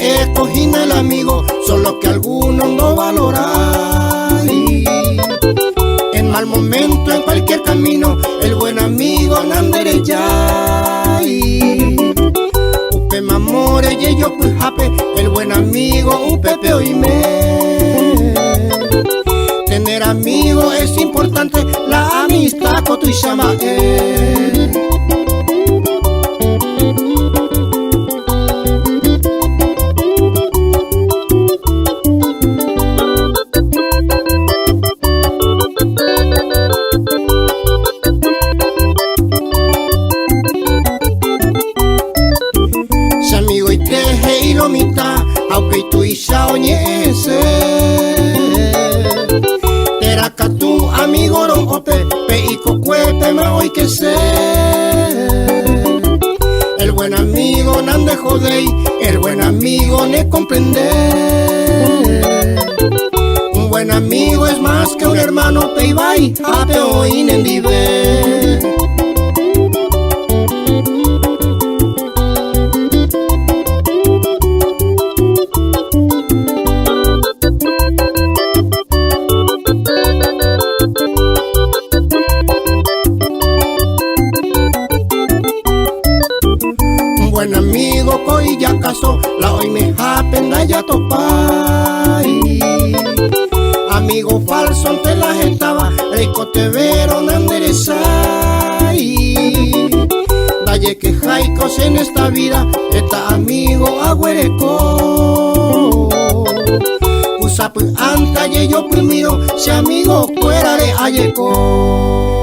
Escogina el amigo, solo que algunos no valoran. En mal momento, en cualquier camino, el buen amigo nandere ya. Upe mamore y yo pues jape, el buen amigo upepe oíme. Tener amigos es importante, la amistad con tu llama mitad, aunque tu isha oñese. Teraka tu amigo ro ope, pe y cocuepe me hoy que sé. El buen amigo nande jodei, el buen amigo ne comprende. Un buen amigo es más que un hermano, pe y vai, ape hoy nendive. Buen amigo coi ya casó, la hoy me japenda ya topai. Amigo falso ante la estaba, rico te vero nanderesai. Daye que jaicos en esta vida, está amigo agüereco. Usa pues anta y yo primero, si amigo fuera de ayeco.